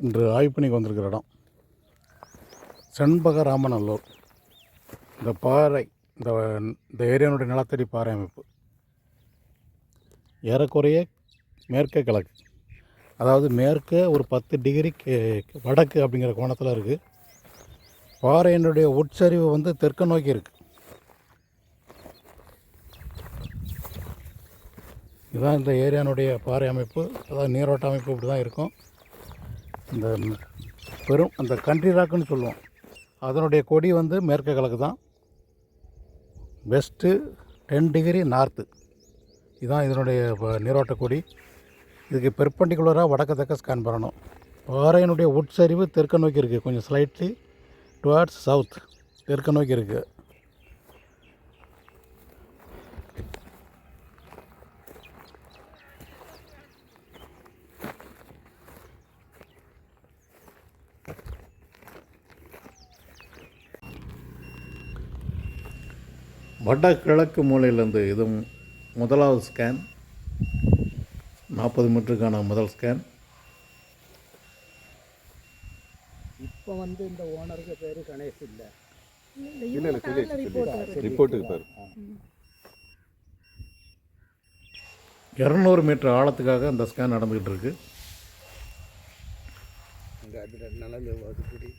இன்று ஆய்வு பண்ணிக்கு வந்திருக்கிற இடம் செண்பகராமநல்லூர். இந்த பாறை இந்த ஏரியானுடைய நிலத்தடி பாறை அமைப்பு ஏறக்குறைய மேற்கே கிழக்கு, அதாவது மேற்கே ஒரு 10 டிகிரி வடக்கு அப்படிங்கிற கோணத்தில் இருக்குது. பாறையினுடைய உட்சரிவு வந்து தெற்கு நோக்கி இருக்குது. இதுதான் இந்த ஏரியானுடைய பாறை அமைப்பு, அதாவது நீரோட்ட அமைப்பு இப்படி தான் இருக்கும். இந்த அந்த கண்ட்ரி ராக்குன்னு சொல்லுவோம், அதனுடைய கொடி வந்து மேற்கு கிழக்கு தான். வெஸ்ட்டு 10 டிகிரி நார்த்து, இதுதான் இதனுடைய நீரோட்ட கொடி. இதுக்கு பெர்பெண்டிகுலராக வடக்கு தெற்க ஸ்கேன் பண்ணணும். பாறையினுடைய உட்சரிவு தெற்கு நோக்கி இருக்குது, கொஞ்சம் ஸ்லைட்லி டுவார்ட்ஸ் சவுத், தெற்கு நோக்கி இருக்குது. வடகிழக்கு மூலையிலேருந்து இது முதலாவது ஸ்கேன், 40 மீட்டருக்கான முதல் ஸ்கேன். இப்போ வந்து இந்த ஓனருக்கு பேர் கணேஷ் இல்லை, ரிப்போர்ட்டுக்கு பேர் 200 மீட்டர் ஆழத்துக்காக அந்த ஸ்கேன் நடந்துக்கிட்டு இருக்கு. அங்கே அது 2 நாள் வாதுபடி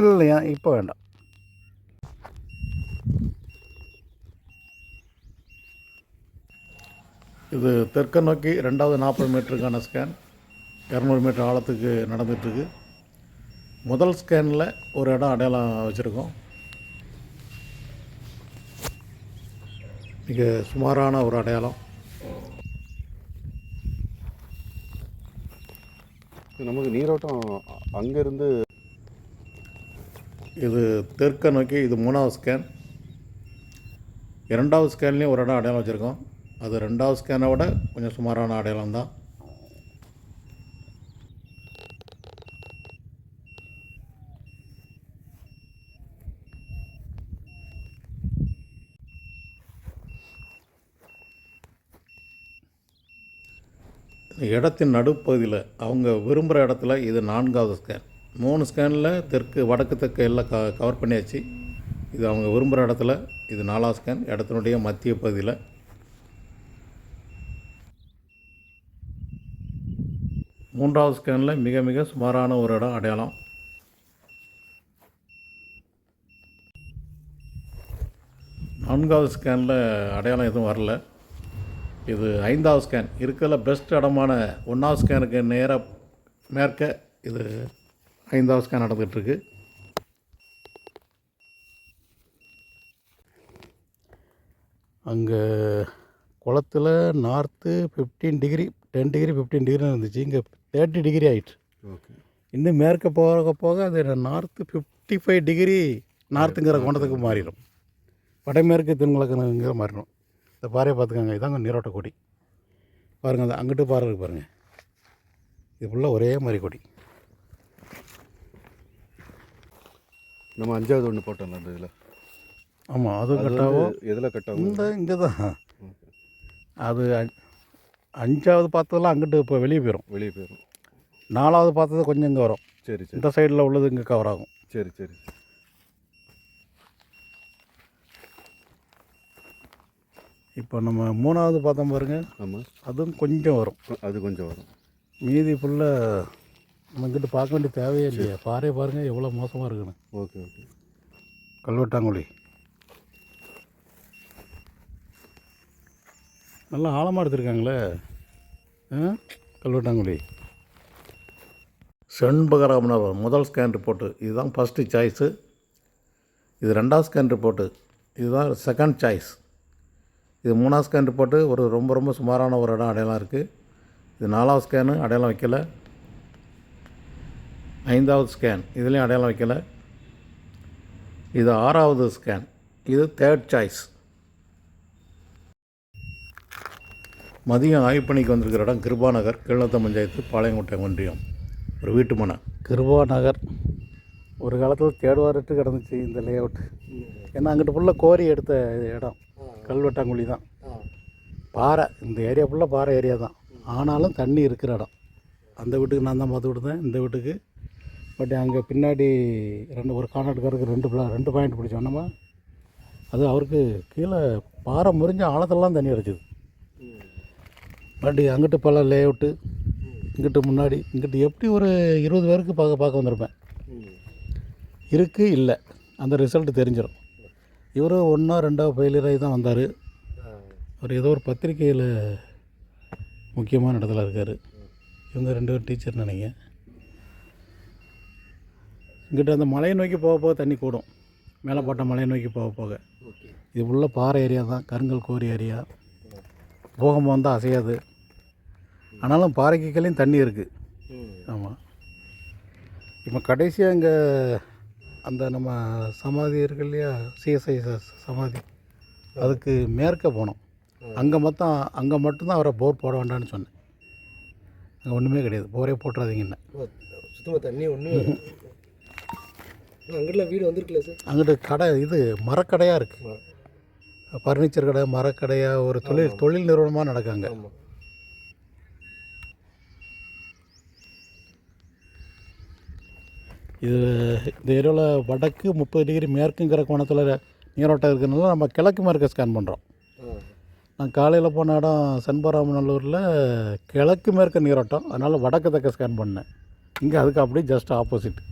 இல்லையா, இப்போ வேண்டாம். இது தெற்கு நோக்கி 2வது 40 மீட்டருக்கான ஸ்கேன், 200 மீட்டர் ஆழத்துக்கு நடந்துகிட்ருக்கு. முதல் ஸ்கேனில் ஒரு இடம் அடையாளம் வச்சுருக்கோம். மிக சுமாரான ஒரு அடையாளம். நமக்கு நீரோட்டம் அங்கேருந்து இது தெற்க நோக்கி இது 3வது ஸ்கேன். 2வது ஸ்கேன்லேயும் ஒரு இடம் அடையாளம் வச்சுருக்கோம். அது 2வது ஸ்கேனை விட கொஞ்சம் சுமாரான அடையாளம் தான். இடத்தின் நடுப்பகுதியில் அவங்க விரும்புகிற இடத்துல இது 4வது ஸ்கேன். 3 ஸ்கேனில் வடக்கு தெற்கு எல்லாம் கவர் பண்ணியாச்சு. இது அவங்க விரும்புகிற இடத்துல இது 4வது ஸ்கேன், இடத்தினுடைய மத்திய பகுதியில். மூன்றாவது ஸ்கேனில் மிக மிக சுமாரான ஒரு இடம் அடையாளம். நான்காவது ஸ்கேனில் அடையாளம் எதுவும் வரல. இது 5வது ஸ்கேன். இருக்கிறதுல பெஸ்ட் இடமான 1வது ஸ்கேனுக்கு நேராக மேற்க இது 5வது ஸ்கேன் நடந்துகிட்ருக்கு. அங்கே குளத்தில் நார்த்து 15 டிகிரி 10 டிகிரி 15 டிகிரின்னு இருந்துச்சு, இங்கே 30 டிகிரி ஆகிட்டு. ஓகே, இன்னும் மேற்க போக போக அது நார்த்து 55 டிகிரி நார்த்துங்கிற கோணத்துக்கு மாறிடும். வடமேற்கு தென்கிழக்குங்கிற மாறிடும். இந்த பாறையை பார்த்துக்கோங்க, இதாங்க நீரோட்ட கொடி. பாருங்கள், அந்த அங்கிட்டு பாறை இருக்குது பாருங்கள், இது ஃபுல்லாக ஒரே மாதிரி கொடி. நம்ம 5வது ஒன்று போட்டோம்ல அந்த இதில். ஆமாம், அது கட்டாகும். எதில் கட்டாகும்? இங்கே தான். அது 5வது பார்த்ததெல்லாம் அங்கிட்டு இப்போ வெளியே போயிடும். 4வது பார்த்தது கொஞ்சம் இங்கே வரும். சரி சரி. இந்த சைடில் உள்ளது இங்கே கவர் ஆகும். சரி சரி. இப்போ நம்ம 3வது பார்த்தோம் பாருங்கள். ஆமாம், அதுவும் கொஞ்சம் வரும். அது கொஞ்சம் வரும். மீதி ஃபுல்லாக நம்ம இங்கிட்டு பார்க்க வேண்டிய தேவையே இல்லையா. பாறை பாருங்கள் எவ்வளோ மோசமாக இருக்குன்னு. Okay okay. கல்வெட்டாங்குழி நல்லா ஆழமாக எடுத்துருக்காங்களே. கல்வெட்டாங்குழி செண்பகராமநல்லூர் முதல் ஸ்கேன் ரிப்போர்ட்டு. இதுதான் ஃபஸ்ட்டு சாய்ஸு. இது 2வது ஸ்கேன் ரிப்போர்ட்டு. இதுதான் செகண்ட் சாய்ஸ். இது 3வது ஸ்கேன் ரிப்போர்ட்டு. ஒரு ரொம்ப ரொம்ப சுமாரான ஒரு இடம் அடையாளம் இருக்குது. இது 4வது ஸ்கேனு அடையாளம் வைக்கல. 5வது ஸ்கேன் இதுலேயும் அடையாளம் வைக்கல. இது 6வது ஸ்கேன். இது 3rd சாய்ஸ். மதியம் ஆய்வு பணிக்கு வந்திருக்கிற இடம் கிருபாநகர், கீழ்நத்தம் பஞ்சாயத்து, பாளையங்கோட்டை ஒன்றியம். ஒரு வீட்டு மனை கிருபாநகர். ஒரு காலத்தில் தேடுவாரிட்டு கிடந்துச்சு இந்த லே அவுட். ஏன்னா அங்கிட்டு ஃபுல்லாக கோரி எடுத்த இடம் கல்வெட்டாங்குழி தான். பாறை, இந்த ஏரியா ஃபுல்லாக பாறை ஏரியா தான். ஆனாலும் தண்ணி இருக்கிற இடம். அந்த வீட்டுக்கு நான் தான் பார்த்து கொடுத்தேன், இந்த வீட்டுக்கு. பட் அங்கே பின்னாடி ஒரு கான்ட்ராக்டுக்காருக்கு 2 பாயிண்ட் பிடிச்சோன்னமா அது அவருக்கு கீழே பாறை முறிஞ்ச ஆழத்தெல்லாம் தண்ணி அடைச்சிது. பட் அங்கிட்டு பல லேஅவுட்டு, இங்கிட்டு முன்னாடி இங்கிட்டு எப்படி ஒரு 20 பேருக்கு பார்க்க வந்திருப்பேன். இருக்குது இல்லை அந்த ரிசல்ட்டு தெரிஞ்சிடும். இவர் 1 2 ஃபெயிலியராகி தான் வந்தார். அவர் ஏதோ ஒரு பத்திரிக்கையில் முக்கியமான இடத்துல இருக்கார். இவங்க 2 பேரும் டீச்சர் நினைங்க. இங்கிட்ட அந்த மலையை நோக்கி போக தண்ணி கூடும். மேலப்பாட்ட மலையை நோக்கி போக இது உள்ள பாறை ஏரியா தான், கருங்கல் கோரி ஏரியா. பூகம்பம் வந்தால் அசையாது. ஆனாலும் பாறைக்கு கீழேயும் தண்ணி இருக்குது. ஆமாம். இப்போ கடைசியாக இங்கே அந்த நம்ம சமாதி இருக்கு இல்லையா, சிஎஸ்ஐ சமாதி, அதுக்கு மேற்க போனோம். அங்கே மட்டும்தான் அவரை போர் போட வேண்டாம்னு சொன்னேன். அங்கே ஒன்றுமே கிடையாது, போரே போட்டுறாதீங்கன்னு. சுத்தமாக தண்ணி ஒன்றும் அங்கிட்ட வீடு வந்துருக்குல்ல சார்? அங்கிட்டு கடை, இது மரக்கடையாக இருக்குது. ஃபர்னிச்சர் கடை, மரக்கடையாக ஒரு தொழில் நிறுவனமாக நடக்காங்க. இது இந்த ஏரியாவில் வடக்கு 30 டிகிரி மேற்குங்கிற கோணத்தில் நீரோட்டம் இருக்கிறதுனால நம்ம கிழக்கு மேற்க ஸ்கேன் பண்ணுறோம். நான் காலையில் போன இடம் செண்பராமநல்லூரில் கிழக்கு மேற்க நீரோட்டம், அதனால் வடக்கு தக்க ஸ்கேன் பண்ணேன். இங்கே அதுக்கு அப்படியே ஜஸ்ட் ஆப்போசிட்.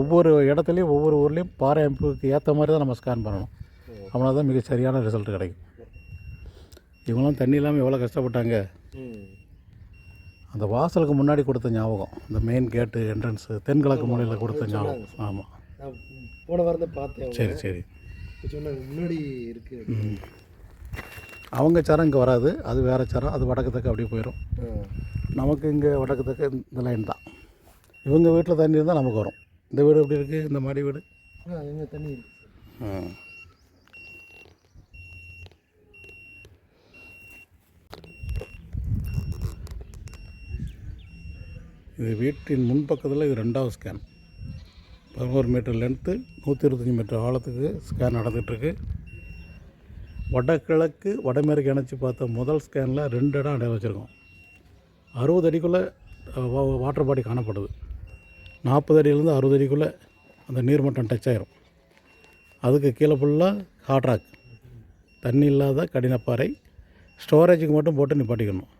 ஒவ்வொரு இடத்துலையும் ஒவ்வொரு ஊர்லேயும் பாறை அமைப்புக்கு ஏற்ற மாதிரி தான் நம்ம ஸ்கேன் பண்ணணும். அப்படின்னா தான் மிக சரியான ரிசல்ட் கிடைக்கும். இவங்களாம் தண்ணி இல்லாமல் எவ்வளோ கஷ்டப்பட்டாங்க. அந்த வாசலுக்கு முன்னாடி கொடுத்த ஞாபகம், இந்த மெயின் கேட்டு என்ட்ரன்ஸு தென்கிழக்கு மூலையில் கொடுத்த ஞாபகம். ஆமாம், போன வாரம் தான் பார்த்தேன். சரி முன்னாடி இருக்குது. அவங்க சரம் இங்கே வராது, அது வேறு சரம், அது வடக்கு தக்க அப்படியே போயிடும். நமக்கு இங்கே வடக்கு தக்க இந்த லைன் தான். இவங்க வீட்டில் தண்ணி இருந்தால் நமக்கு வரும். இந்த வீடு எப்படி இருக்குது, இந்த மாடி வீடு? எங்கே தண்ணி இருக்குது. இது வீட்டின் முன்பக்கத்தில் இது 2வது ஸ்கேன். 11 மீட்டர் லென்த்து, 125 மீட்டர் ஆழத்துக்கு ஸ்கேன் நடந்துகிட்ருக்கு. வடகிழக்கு வடமேற்கு இணைச்சி பார்த்த முதல் ஸ்கேனில் 2 இடம் அடைய வச்சுருக்கோம். 60 அடிக்குள்ளே வாட்டர் பாடி காணப்படுது. 40 அடியிலேருந்து 60 அடிக்குள்ளே அந்த நீர்மட்டம் டச் ஆகிரும். அதுக்கு கீழே ஃபுல்லாக ஹாட் ராக், தண்ணி இல்லாத கடினப்பாறை. ஸ்டோரேஜுக்கு மட்டும் போட்டு நிப்பாட்டிக்கணும்.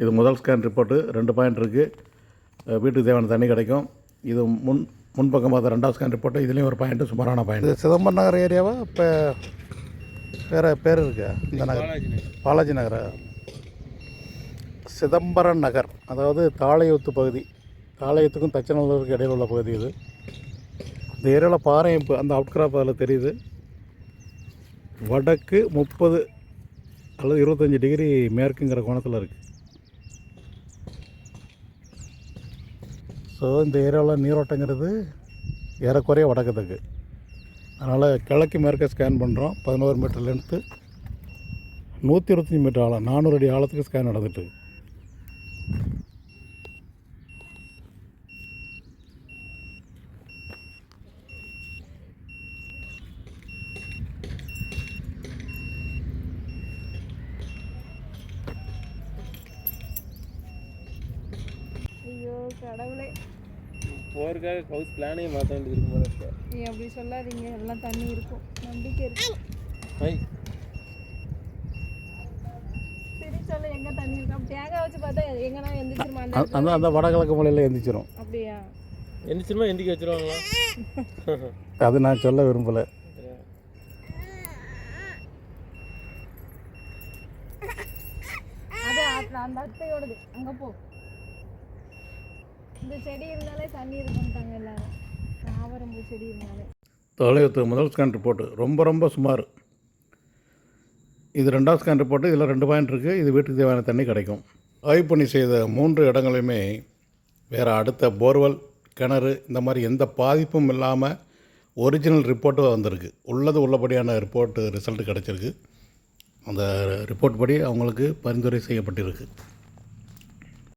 இது முதல் ஸ்கேன் ரிப்போர்ட்டு. 2 பாயிண்ட் இருக்குது. வீட்டுக்கு தேவையான தண்ணி கிடைக்கும். இது முன்பக்கம் பார்த்த 2வது ஸ்கேன் ரிப்போர்ட்டு. இதுலேயும் ஒரு பாயிண்ட்டு, சுமாரான பாயிண்ட். இது சிதம்பரம் நகர் ஏரியாவா? இப்போ வேறு பேர் இருக்கா இந்த நகர்? பாலாஜி நகரா? சிதம்பரம் நகர், அதாவது தாளையூத்து பகுதி. தாளையூத்துக்கும் தச்சநல்லூருக்கு இடையில் உள்ள பகுதி இது. இந்த ஏரியாவில் பாறை அமைப்பு அந்த அவுட்கிராப் அதில் தெரியுது. வடக்கு 30 அல்லது 25 டிகிரி மேற்குங்கிற கோணத்தில் இருக்குது. ஸோ இந்த ஏரியாவில் நீரோட்டங்கிறது ஏறக்குறைய வடக்கு. அதனால் கிழக்கு மேற்க ஸ்கேன் பண்ணுறோம். 11 மீட்டர் லென்த்து, 125 மீட்டர் ஆழம், 400 அடி ஆழத்துக்கு ஸ்கேன் நடந்துட்டு. ஐயோ கடவுளே, போருக்காக ஹவுஸ் பிளானே மாற்ற வேண்டியது இருக்கும் போல இருக்கு. நீ அப்படி சொல்லாதீங்க, எல்லாம் தண்ணி இருக்கும், நம்பிக்கை இருக்கு. சரி சொல்லு, எங்க தண்ணி இருக்கு? அப்படி தேங்காய் வச்சு பார்த்தா எங்கன்னா எந்திரிச்சிருமா? அந்த வடகிழக்கு மூலையில் எந்திரிச்சிரும். அப்படியா? எந்திரிச்சிருமா? எந்திரிக்க வச்சிருவாங்களா? அது நான் சொல்ல விரும்பலை. அது அந்த அத்தையோடது, அங்கே போ. இந்த செடி இருந்தாலே தண்ணி இருக்குன்ட்டாங்க எல்லாரும். தாவரம்பூ செடி இருந்தாலே. தொலைவுத்து முதல் ஸ்கேன் ரிப்போர்ட்டு ரொம்ப சுமார். இது 2வது ஸ்கேன் ரிப்போர்ட்டு. இதில் 2 பாயிண்ட் இருக்குது. இது வீட்டுக்கு தேவையான தண்ணி கிடைக்கும். ஆய்வு பண்ணி செய்த 3 இடங்களையுமே வேறு அடுத்த போர்வெல், கிணறு, இந்த மாதிரி எந்த பாதிப்பும் இல்லாமல் ஒரிஜினல் ரிப்போர்ட்டு வந்திருக்கு. உள்ளபடியான ரிப்போர்ட்டு ரிசல்ட்டு கிடச்சிருக்கு. அந்த ரிப்போர்ட் படி அவங்களுக்கு பரிந்துரை செய்யப்பட்டிருக்கு.